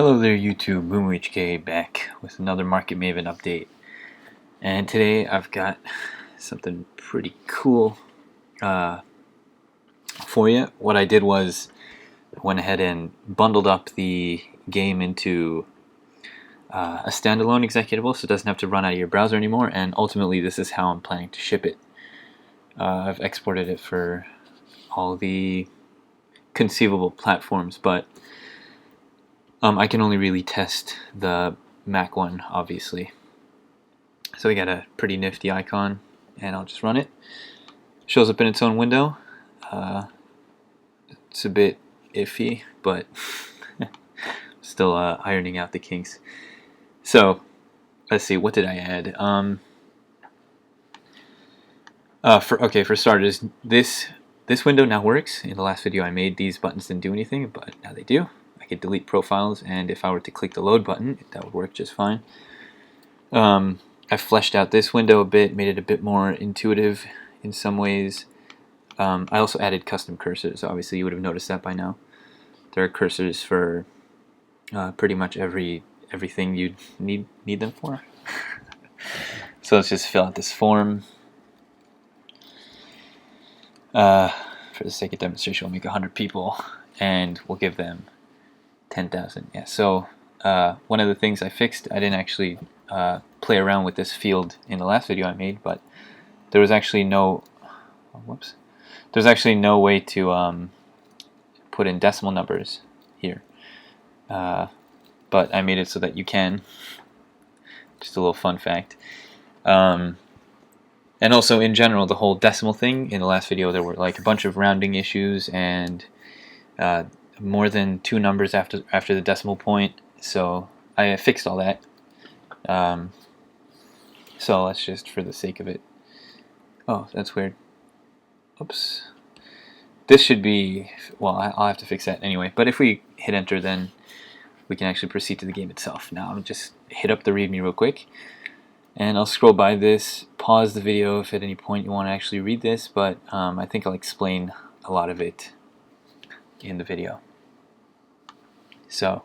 Hello there YouTube, BoomerHK back with another Market Maven update. And today I've got something pretty cool for you. What I did was I went ahead and bundled up the game into a standalone executable so it doesn't have to run out of your browser anymore, and ultimately this is how I'm planning to ship it. I've exported it for all the conceivable platforms, but I can only really test the Mac one, obviously. So we got a pretty nifty icon, and I'll just run it. Shows up in its own window. It's a bit iffy, but still ironing out the kinks. So let's see, what did I add? For starters, this window now works. In the last video I made, these buttons didn't do anything, but now they do. I could delete profiles, and if I were to click the load button, that would work just fine. I fleshed out this window a bit, made it a bit more intuitive in some ways. I also added custom cursors. Obviously you would have noticed that by now. There are cursors for pretty much everything you need them for. So let's just fill out this form. For the sake of demonstration, we'll make 100 people, and we'll give them 10,000. Yeah. So one of the things I fixed, I didn't actually play around with this field in the last video I made, but there was actually no there's actually no way to put in decimal numbers here, but I made it so that you can. Just a little fun fact. And also in general, the whole decimal thing, in the last video there were like a bunch of rounding issues and more than 2 numbers after the decimal point, so I fixed all that. So let's just, for the sake of it, oh, that's weird. Oops. This should be, well, I'll have to fix that anyway, but if we hit enter, then we can actually proceed to the game itself. Now I'll just hit up the readme real quick, and I'll scroll by this, pause the video if at any point you want to actually read this, but I think I'll explain a lot of it in the video. So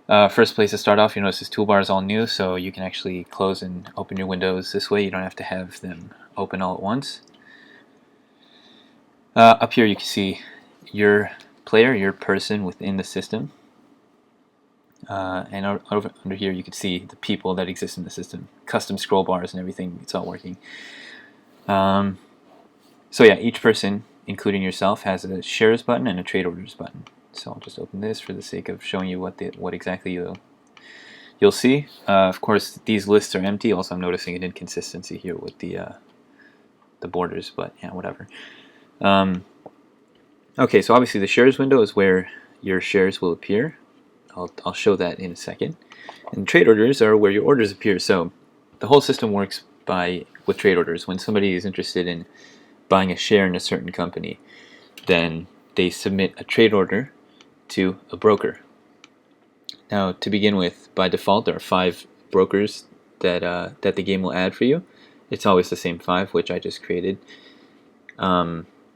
first place to start off, you notice this toolbar is all new, so you can actually close and open your windows this way. You don't have to have them open all at once. Up here you can see your player, your person within the system. And over under here you can see the people that exist in the system. Custom scroll bars and everything, it's all working. So yeah, each person, including yourself, has a shares button and a trade orders button. So I'll just open this for the sake of showing you what exactly you'll see. Of course, these lists are empty. Also, I'm noticing an inconsistency here with the borders, but yeah, whatever. Okay, so obviously the shares window is where your shares will appear. I'll show that in a second. And trade orders are where your orders appear. So the whole system works with trade orders. When somebody is interested in buying a share in a certain company, then they submit a trade order to a broker. Now, to begin with, by default, there are 5 brokers that the game will add for you. It's always the same 5, which I just created.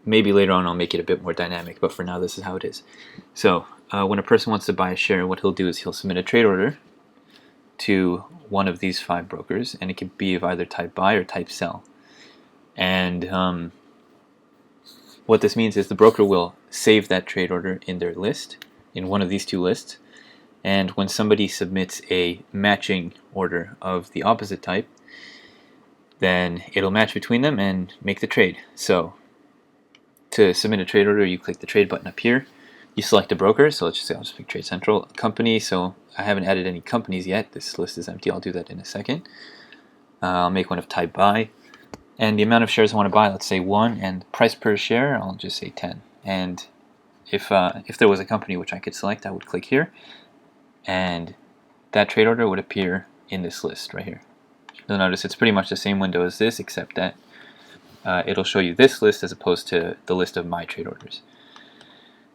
Maybe later on I'll make it a bit more dynamic, but for now this is how it is. So when a person wants to buy a share, what he'll do is he'll submit a trade order to one of these 5 brokers, and it could be of either type buy or type sell. And what this means is the broker will save that trade order in their list, in one of these 2 lists, and when somebody submits a matching order of the opposite type, then it'll match between them and make the trade. So to submit a trade order, you click the trade button up here, you select a broker, so let's just say I'll just pick Trade Central. Company, so I haven't added any companies yet, this list is empty, I'll do that in a second. I'll make one of type buy, and the amount of shares I want to buy, let's say 1, and price per share, I'll just say 10. And if there was a company which I could select, I would click here, and that trade order would appear in this list right here. You'll notice it's pretty much the same window as this, except that it'll show you this list as opposed to the list of my trade orders.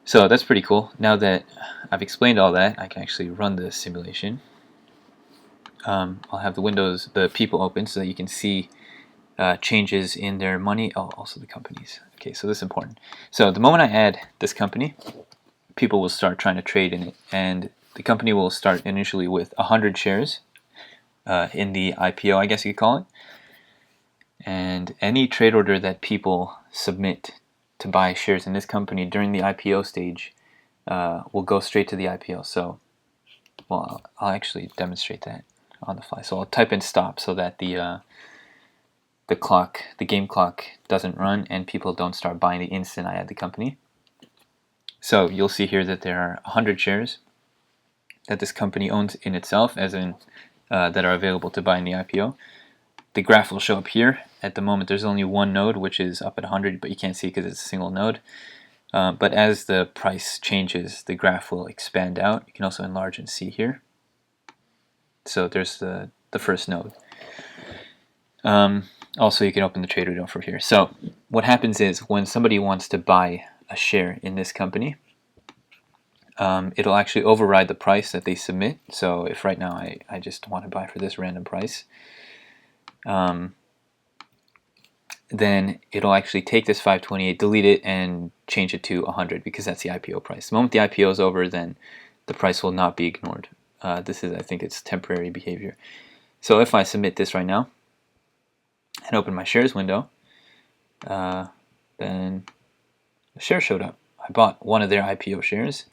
So that's pretty cool. Now that I've explained all that, I can actually run the simulation. I'll have the people open so that you can see changes in their money. Oh, also the companies. Okay, so this is important. So the moment I add this company, people will start trying to trade in it, and the company will start initially with 100 shares in the IPO, I guess you could call it. And any trade order that people submit to buy shares in this company during the IPO stage will go straight to the IPO. So, well, I'll actually demonstrate that on the fly. So I'll type in stop so that the game clock doesn't run and people don't start buying the instant I add the company. So you'll see here that there are 100 shares that this company owns in itself, as in that are available to buy in the IPO. The graph will show up here. At the moment, there's only one node, which is up at 100, but you can't see because it's a single node. But as the price changes, the graph will expand out. You can also enlarge and see here. So there's the first node. Also, you can open the trade window from here. So what happens is when somebody wants to buy a share in this company, it'll actually override the price that they submit. So if right now I just want to buy for this random price, then it'll actually take this 528, delete it, and change it to 100 because that's the IPO price. The moment the IPO is over, then the price will not be ignored. This is, I think, it's temporary behavior. So if I submit this right now and open my shares window, then the share showed up. I bought one of their IPO shares,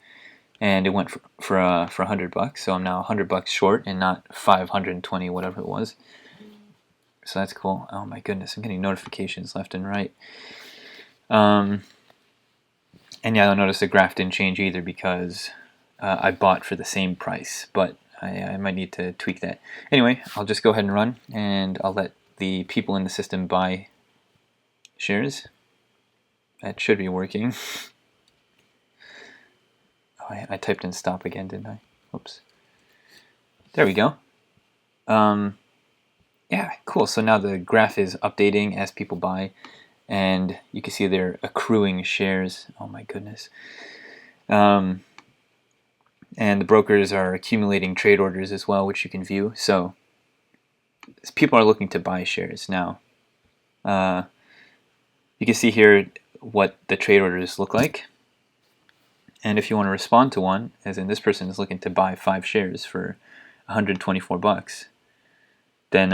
and it went for $100. So I'm now $100 short, and not 520, whatever it was. So that's cool. Oh my goodness, I'm getting notifications left and right. And yeah, you'll notice the graph didn't change either because I bought for the same price, but I might need to tweak that. Anyway, I'll just go ahead and run, and I'll let the people in the system buy shares. That should be working. Oh, I typed in stop again, didn't I? Oops. There we go. Yeah, cool. So now the graph is updating as people buy, and you can see they're accruing shares. Oh my goodness. And the brokers are accumulating trade orders as well, which you can view. So people are looking to buy shares now. You can see here what the trade orders look like. And if you want to respond to one, as in this person is looking to buy 5 shares for $124, then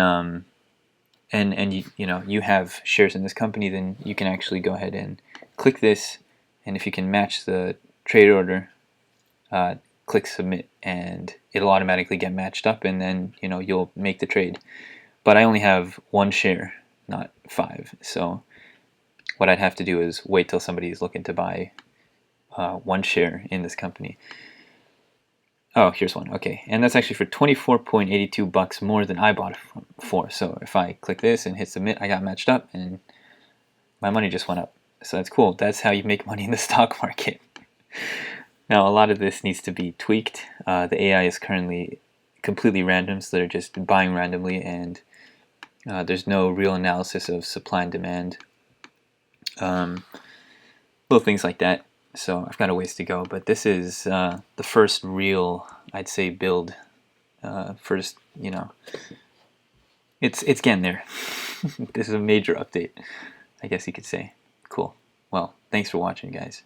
and you have shares in this company, then you can actually go ahead and click this, and if you can match the trade order, click submit, and it'll automatically get matched up, and then you'll make the trade. But I only have 1 share, not 5, so what I'd have to do is wait till somebody is looking to buy 1 share in this company. Oh, here's one. Okay, and that's actually for $24.82 more than I bought it for. So if I click this and hit submit, I got matched up, and my money just went up. So that's cool. That's how you make money in the stock market. Now, a lot of this needs to be tweaked. The AI is currently completely random, so they're just buying randomly, and there's no real analysis of supply and demand. Little things like that. So I've got a ways to go, but this is the first real, I'd say, build. First, it's getting there. This is a major update, I guess you could say. Cool. Well, thanks for watching, guys.